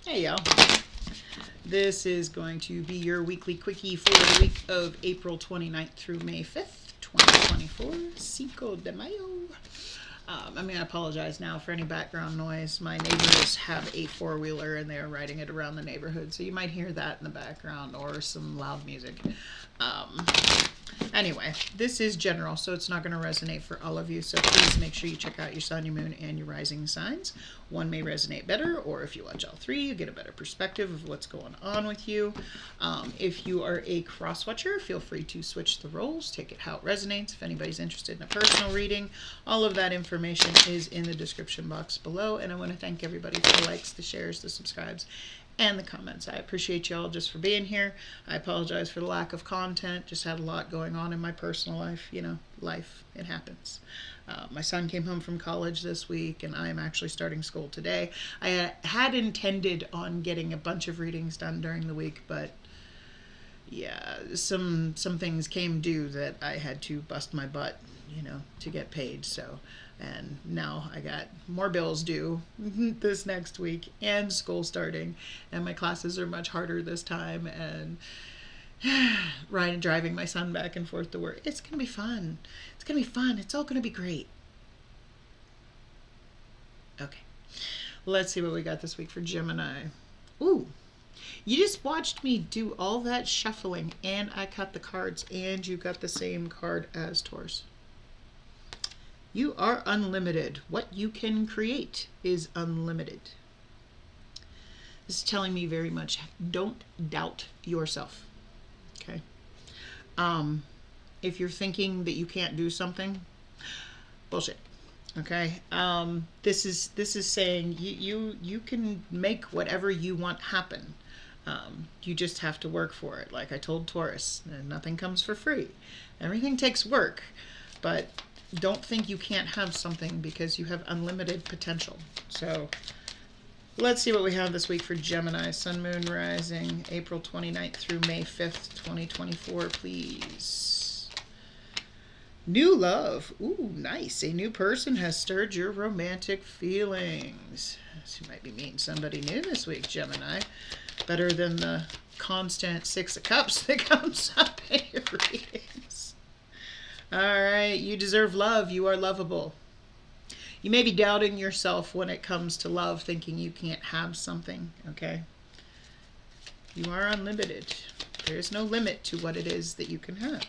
Hey y'all, this is going to be your weekly quickie for the week of April 29th through May 5th, 2024, Cinco de Mayo. I apologize now for any background noise. My neighbors have a four-wheeler and they're riding it around the neighborhood, so you might hear that in the background or some loud music. Anyway, this is general, so it's not going to resonate for all of you, so please make sure you check out your sun, your moon, and your rising signs. One may resonate better, or if you watch all three, you get a better perspective of what's going on with you. If you are a cross-watcher, feel free to switch the roles, take it how it resonates. If anybody's interested in a personal reading, all of that information is in the description box below, and I want to thank everybody for the likes, the shares, the subscribes, and the comments. I appreciate y'all just for being here. I apologize for the lack of content. Just had a lot going on in my personal life. You know, life, it happens. My son came home from college this week, and I am actually starting school today. I had intended on getting a bunch of readings done during the week, but yeah, some things came due that I had to bust my butt, you know, to get paid. So, and now I got more bills due this next week and school starting, and my classes are much harder this time, and driving my son back and forth to work. It's gonna be fun. It's gonna be fun. It's all gonna be great. Okay, let's see what we got this week for Gemini. Ooh, you just watched me do all that shuffling, and I cut the cards, and you got the same card as Taurus. You are unlimited. What you can create is unlimited. This is telling me very much, don't doubt yourself. Okay. If you're thinking that you can't do something, bullshit. Okay. This is saying you can make whatever you want happen. You just have to work for it. Like I told Taurus, nothing comes for free. Everything takes work, but don't think you can't have something because you have unlimited potential. So let's see what we have this week for Gemini. Sun, Moon, Rising, April 29th through May 5th, 2024, please. New love. Ooh, nice. A new person has stirred your romantic feelings. So you might be meeting somebody new this week, Gemini. Better than the constant Six of Cups that comes up in your readings. All right, you deserve love. You are lovable. You may be doubting yourself when it comes to love, thinking you can't have something, okay? You are unlimited. There is no limit to what it is that you can have.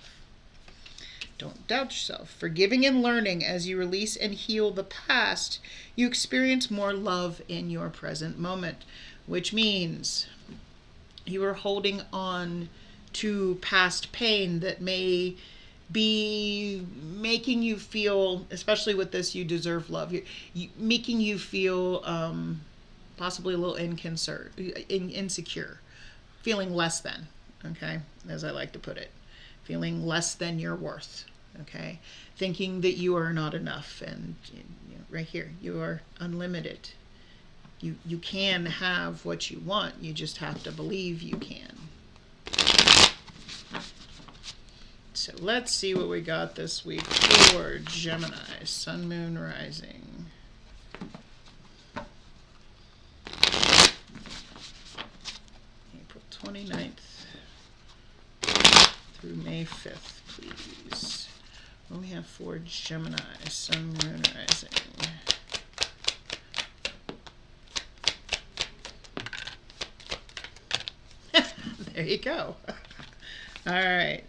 Don't doubt yourself. Forgiving and learning as you release and heal the past, you experience more love in your present moment, which means you are holding on to past pain that may be making you feel, especially with this, you deserve love, making you feel possibly a little insecure, feeling less than, okay, as I like to put it, feeling less than your worth, okay, thinking that you are not enough, and you know, right here, you are unlimited. You can have what you want, you just have to believe you can. So let's see what we got this week for Gemini, Sun, Moon, Rising. April 29th through May 5th, please. What do we have for Gemini, Sun, Moon, Rising? There you go. All right.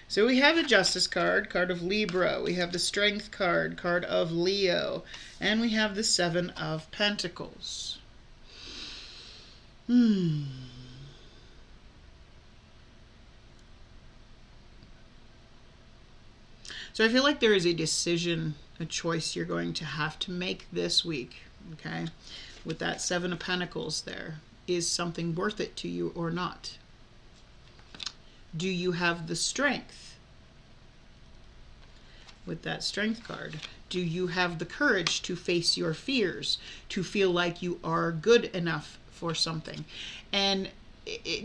So we have a Justice card, card of Libra. We have the Strength card, card of Leo. And we have the Seven of Pentacles. So I feel like there is a decision, a choice you're going to have to make this week, okay? With that Seven of Pentacles there. Is something worth it to you or not? Do you have the strength? With that Strength card, do you have the courage to face your fears, to feel like you are good enough for something? And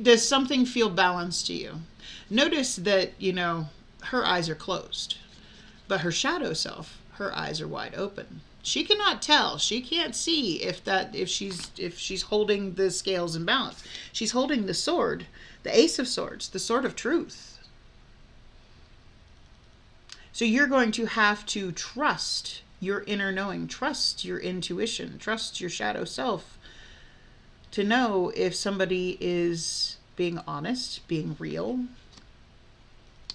does something feel balanced to you? Notice that, you know, her eyes are closed, but her shadow self, her eyes are wide open. She cannot tell. She can't see if she's holding the scales in balance. She's holding the sword, the Ace of Swords, the sword of truth. So you're going to have to trust your inner knowing, trust your intuition, trust your shadow self to know if somebody is being honest, being real.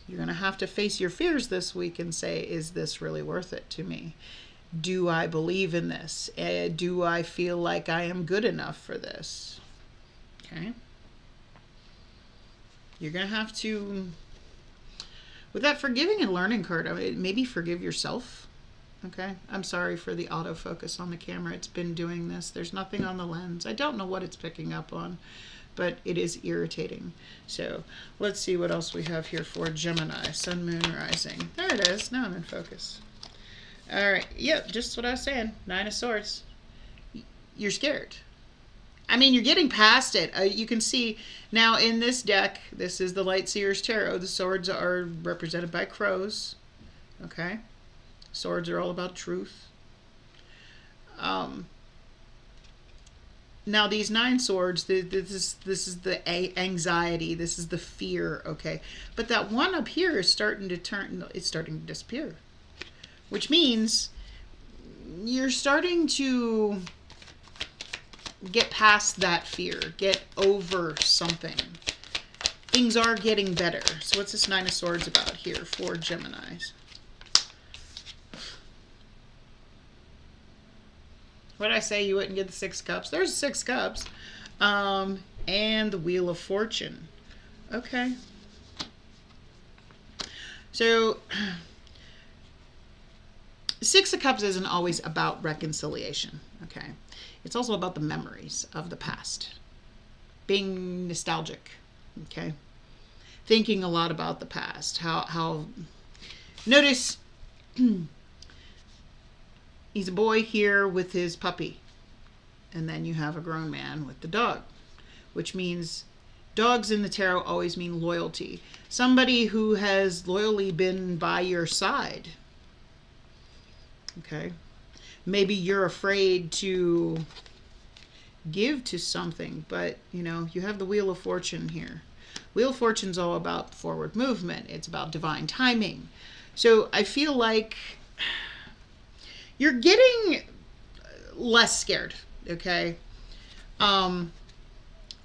You're going to have to face your fears this week and say, is this really worth it to me? Do I believe in this? Do I feel like I am good enough for this? Okay. You're going to have to, with that forgiving and learning card, maybe forgive yourself. Okay. I'm sorry for the autofocus on the camera. It's been doing this. There's nothing on the lens. I don't know what it's picking up on, but it is irritating. So let's see what else we have here for Gemini. Sun, Moon, Rising. There it is. Now I'm in focus. All right. Yep. Just what I was saying. 9 of Swords. You're scared. I mean, you're getting past it. You can see now in this deck, this is the Light Seer's Tarot. The swords are represented by crows. Okay. Swords are all about truth. Now these 9 swords, this is the anxiety, this is the fear, okay? But that one up here is starting to turn, it's starting to disappear. Which means you're starting to get past that fear, get over something. Things are getting better. So what's this 9 of Swords about here for Geminis? What did I say? You wouldn't get the 6 cups? There's 6 cups. And the Wheel of Fortune. Okay. So 6 of Cups isn't always about reconciliation. Okay. It's also about the memories of the past. Being nostalgic. Okay. Thinking a lot about the past. How notice he's a boy here with his puppy. And then you have a grown man with the dog. Which means dogs in the tarot always mean loyalty. Somebody who has loyally been by your side. Okay. Maybe you're afraid to give to something, but you know, you have the Wheel of Fortune here. Wheel of Fortune's all about forward movement. It's about divine timing. So I feel like you're getting less scared, okay?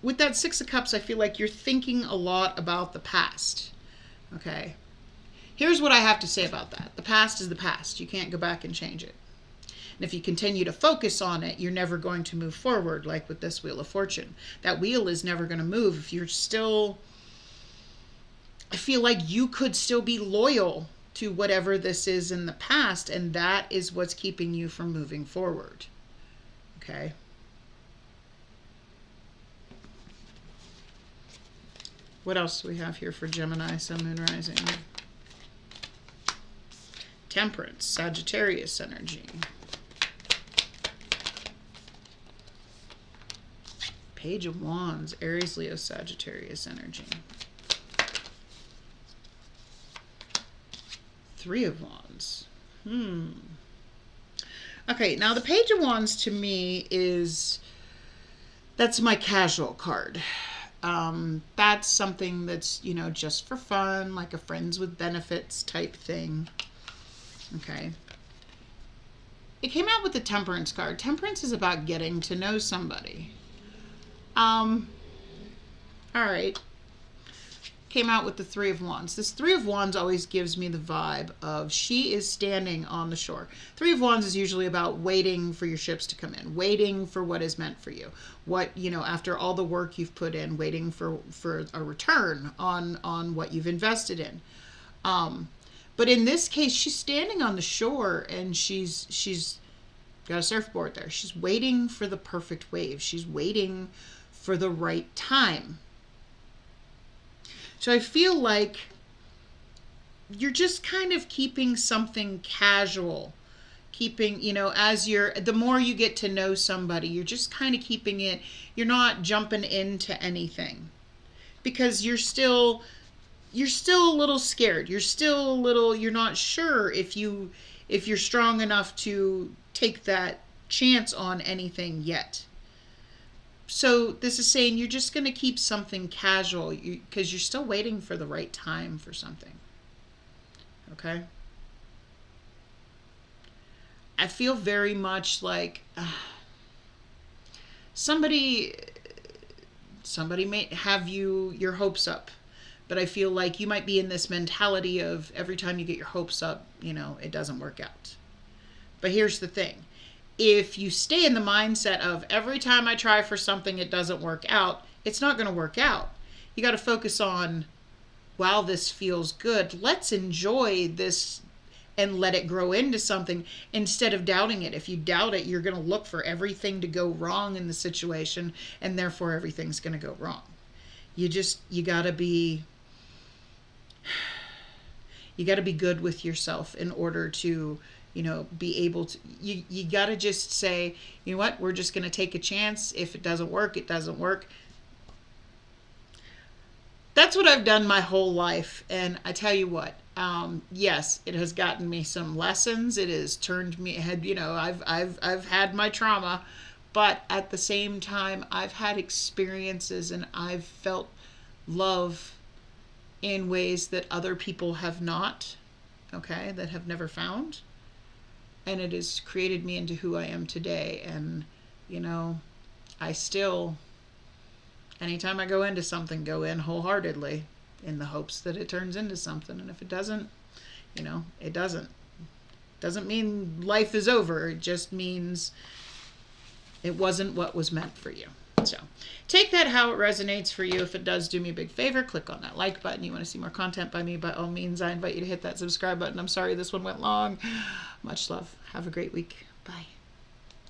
With that 6 of Cups, I feel like you're thinking a lot about the past, okay? Here's what I have to say about that. The past is the past. You can't go back and change it. And if you continue to focus on it, you're never going to move forward, like with this Wheel of Fortune. That wheel is never going to move. If you're still, I feel like you could still be loyal to whatever this is in the past, and that is what's keeping you from moving forward. Okay? What else do we have here for Gemini, Sun, Moon, Rising? Temperance, Sagittarius energy. Page of Wands, Aries, Leo, Sagittarius energy. 3 of Wands. Okay, now the Page of Wands to me is, that's my casual card. That's something that's, you know, just for fun, like a friends with benefits type thing. Okay. It came out with the Temperance card. Temperance is about getting to know somebody. All right. Came out with the 3 of Wands. This 3 of Wands always gives me the vibe of she is standing on the shore. 3 of Wands is usually about waiting for your ships to come in, waiting for what is meant for you. What, you know, after all the work you've put in, waiting for a return on what you've invested in. But in this case, she's standing on the shore and she's got a surfboard there. She's waiting for the perfect wave. She's waiting for the right time. So I feel like you're just kind of keeping something casual. Keeping, you know, the more you get to know somebody, you're just kind of keeping it, you're not jumping into anything. Because you're still a little scared. You're not sure if you if you're strong enough to take that chance on anything yet. So this is saying you're just going to keep something casual because you're still waiting for the right time for something. Okay? I feel very much like somebody may have your hopes up, but I feel like you might be in this mentality of every time you get your hopes up, it doesn't work out. But here's the thing. If you stay in the mindset of every time I try for something, it doesn't work out, it's not going to work out. You got to focus on, wow, this feels good. Let's enjoy this and let it grow into something instead of doubting it. If you doubt it, you're going to look for everything to go wrong in the situation, and therefore everything's going to go wrong. You got to be good with yourself in order to be able to, you got to just say, you know what, we're just going to take a chance. If it doesn't work, it doesn't work. That's what I've done my whole life. And I tell you what, yes, it has gotten me some lessons. It has turned me ahead. I've had my trauma, but at the same time, I've had experiences and I've felt love in ways that other people have not, okay, that have never found. And it has created me into who I am today. And, I still, anytime I go into something, go in wholeheartedly in the hopes that it turns into something. And if it doesn't, it doesn't. Doesn't mean life is over. It just means it wasn't what was meant for you. So take that how it resonates for you. If it does, do me a big favor. Click on that like button. You want to see more content by me, by all means, I invite you to hit that subscribe button. I'm sorry this one went long. Much love. Have a great week. Bye.